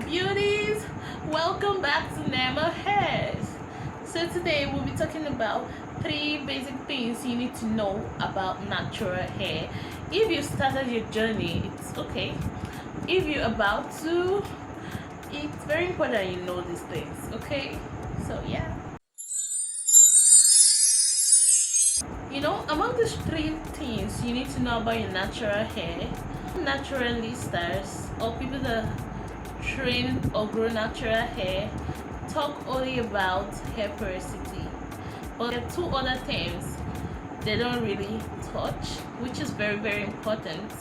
beauties, welcome back to Nemahairs. So today we'll be talking about 3 basic things you need to know about natural hair. If you started your journey, it's okay. If you're about to, it's very important you know these things, okay? So yeah. Among these 3 things you need to know about your natural hair, naturalists or people that train or grow natural hair talk only about hair porosity, but there are 2 other things they don't really touch, which is very important.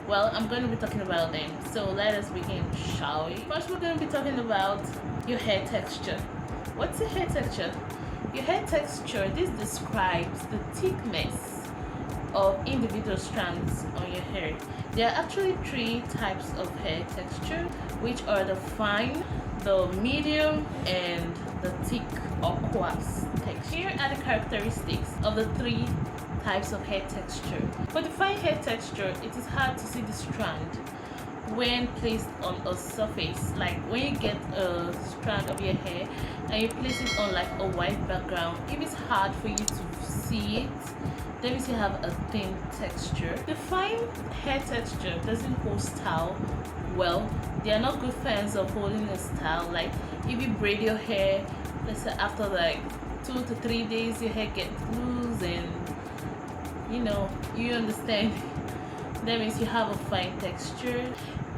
Well, I'm going to be talking about them, so let us begin, shall we? First, we're going to be talking about your hair texture. What's your hair texture? Your hair texture, this describes the thickness of individual strands on your hair. There are actually 3 types of hair texture, which are the fine, the medium, and the thick or coarse texture. Here are the characteristics of the 3 types of hair texture. For the fine hair texture, it is hard to see the strand when placed on a surface. Like when you get a strand of your hair and you place it on like a white background, if it's hard for you to see it, that means you have a thin texture. The fine hair texture doesn't hold style well. They are not good fans of holding a style. Like if you braid your hair, let's say after like 2 to 3 days your hair gets loose and you understand, that means you have a fine texture.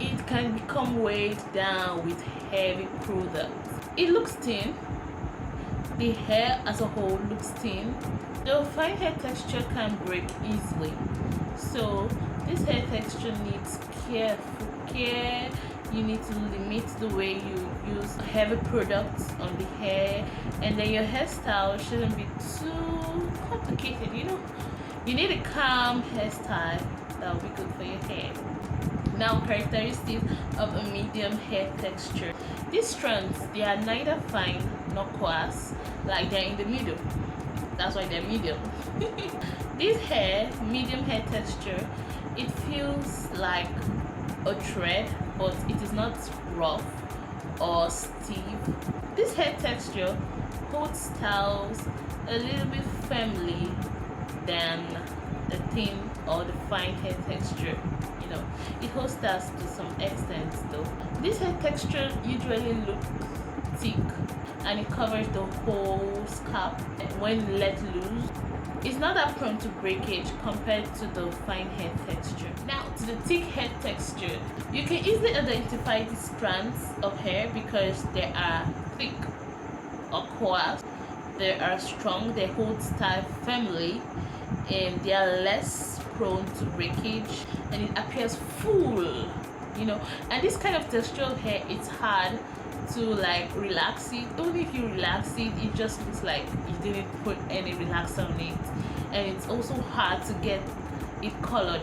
It can become weighed down with heavy products. It looks thin. The hair as a whole looks thin. The fine hair texture can break easily, so this hair texture needs careful care. You need to limit the way you use heavy products on the hair, and then your hairstyle shouldn't be too complicated. You need a calm hairstyle that will be good for your hair. Now, characteristics of a medium hair texture. These strands, they are neither fine nor coarse, like they're in the middle. That's why they're medium. This medium hair texture, it feels like a thread, but it is not rough or stiff. This hair texture holds styles a little bit firmly than the thin or the fine hair texture. It holds styles to some extent though. This hair texture usually looks thick and it covers the whole scalp. When let loose, it's not that prone to breakage compared to the fine hair texture. Now to the thick hair texture, you can easily identify the strands of hair because they are thick or coarse, they are strong, they hold style firmly, and they are less prone to breakage, and it appears full. And this kind of texture of hair, it's hard to like relax it. Only if you relax it, it just looks like you didn't put any relaxer on it. And it's also hard to get it colored.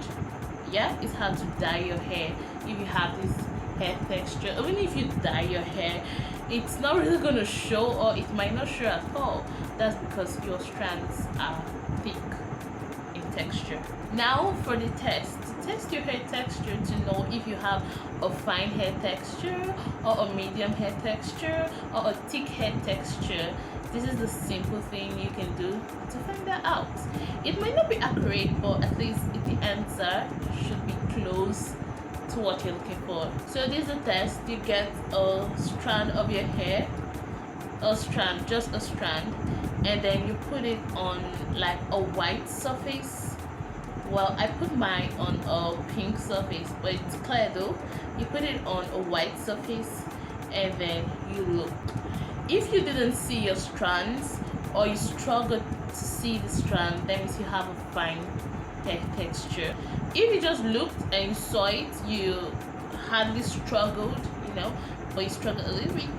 It's hard to dye your hair if you have this hair texture. Even if you dye your hair, it's not really going to show, or it might not show at all. That's because your strands are thick in texture. Now for the test. To test your hair texture to know if you have a fine hair texture or a medium hair texture or a thick hair texture, this is the simple thing you can do to find that out. It might not be accurate, but at least the answer should be close to what you're looking for. So this is the test. You get a strand of your hair, just a strand, and then you put it on like a white surface. Well, I put mine on a pink surface, but it's clear though. You put it on a white surface and then you look. If you didn't see your strands or you struggled to see the strand, that means you have a fine hair texture. If you just looked and you saw it, you hardly struggled, but you struggled a little bit,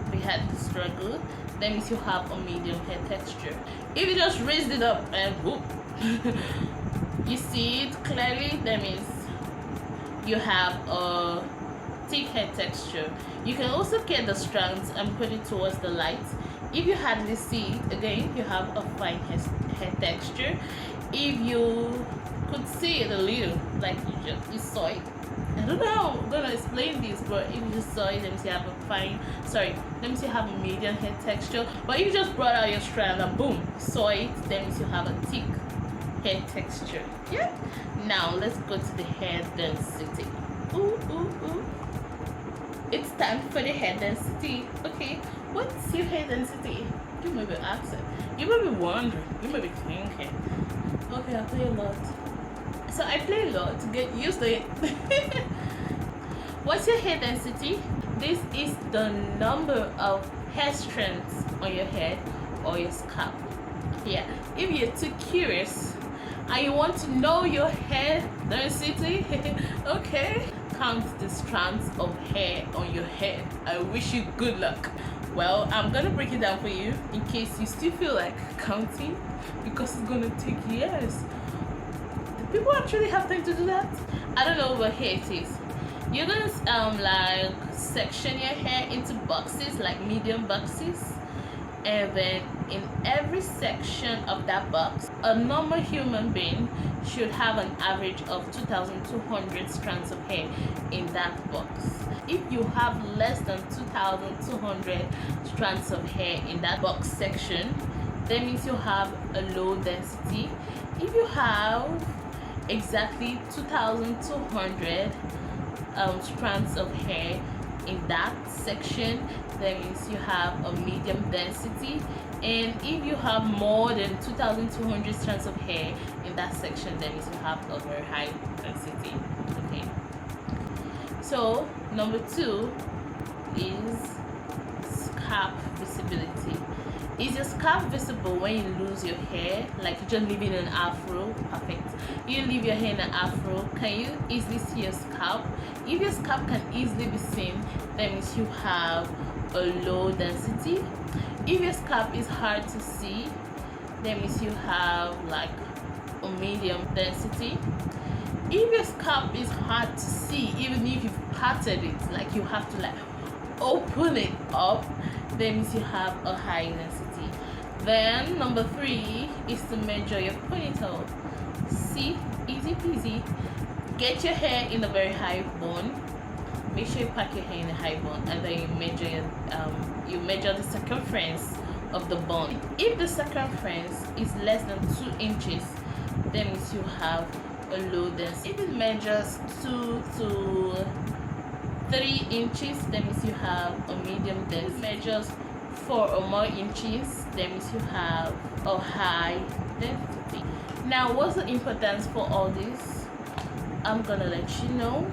but you hardly struggled, that means you have a medium hair texture. If you just raised it up and whoop, you see it clearly, that means you have a thick hair texture. You can also get the strands and put it towards the light. If you hardly see it, again, you have a fine hair texture. If you could see it a little, like you saw it, I don't know how I'm gonna explain this, but if you just saw it, let me see I have a fine, sorry, let me see I have a medium hair texture. But if you just brought out your strand and boom, saw it, then means you have a thick hair texture. Yeah. Now let's go to the hair density. Ooh, ooh, ooh. It's time for the hair density. Okay, what's your hair density? You may be asking. You may be wondering. You may be thinking. Okay, I play a lot. So I play a lot to get used to it. What's your hair density? This is the number of hair strands on your head or your scalp. Yeah, if you're too curious and you want to know your hair density, okay, count the strands of hair on your head. I wish you good luck. Well, I'm gonna break it down for you in case you still feel like counting, because it's gonna take years. Do people actually have time to do that? I don't know, but here it is. You're gonna like section your hair into boxes, like medium boxes, and then in every section of that box, a normal human being should have an average of 2,200 strands of hair in that box. If you have less than 2,200 strands of hair in that box section, that means you have a low density. If you have exactly 2,200 strands of hair in that section, that means you have a medium density. And if you have more than 2,200 strands of hair in that section, that means you have a very high density. Okay, so number 2 is scalp visibility. Is your scalp visible when you lose your hair? Like you just leave it in an afro? Perfect. You leave your hair in an afro, can you easily see your scalp? If your scalp can easily be seen, that means you have a low density. If your scalp is hard to see, that means you have like a medium density. If your scalp is hard to see, even if you've parted it, like you have to like open it up, that means you have a high density. Then number 3 is to measure your ponytail. See, easy peasy. Get your hair in a very high bun. Make sure you pack your hair in a high bun, and then you measure the circumference of the bun. If the circumference is less than 2 inches, that means you have a low density. If it measures 2 to 3 inches, that means you have a medium density. If it measures 4 or more inches, that means you have a high density. Now, what's the importance for all this? I'm gonna let you know.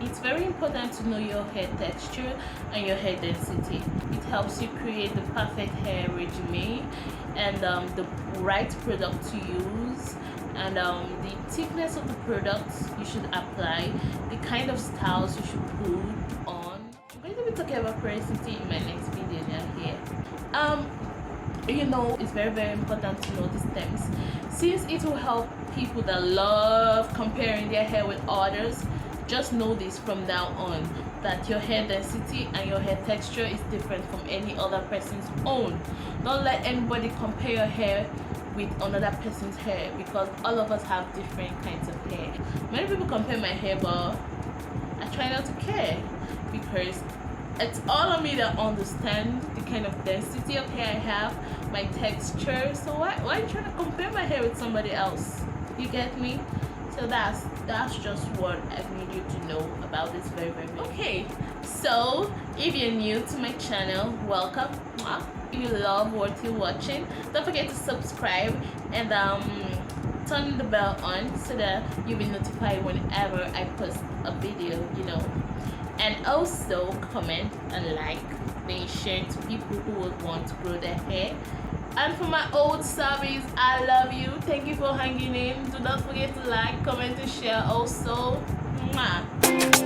It's very important to know your hair texture and your hair density. It helps you create the perfect hair regime and the right product to use, and the thickness of the products you should apply, the kind of styles you should put on. I'm going to be talking about porosity in my next video here. You know, it's very important to know these things, since it will help people that love comparing their hair with others. Just know this from now on, that your hair density and your hair texture is different from any other person's own. Don't let anybody compare your hair with another person's hair, because all of us have different kinds of hair. Many people compare my hair, but I try not to care, because it's all on me to understand the kind of density of hair I have, my texture. So why are you trying to compare my hair with somebody else? You get me? So that's just what I need you to know about this very okay. So if you're new to my channel, welcome. If you love what you're watching, don't forget to subscribe and turn the bell on so that you'll be notified whenever I post a video, you know. And also comment and like, then share to people who would want to grow their hair. And for my old subbies, I love you. Thank you for hanging in. Do not forget to like, comment, and share also. Mwah.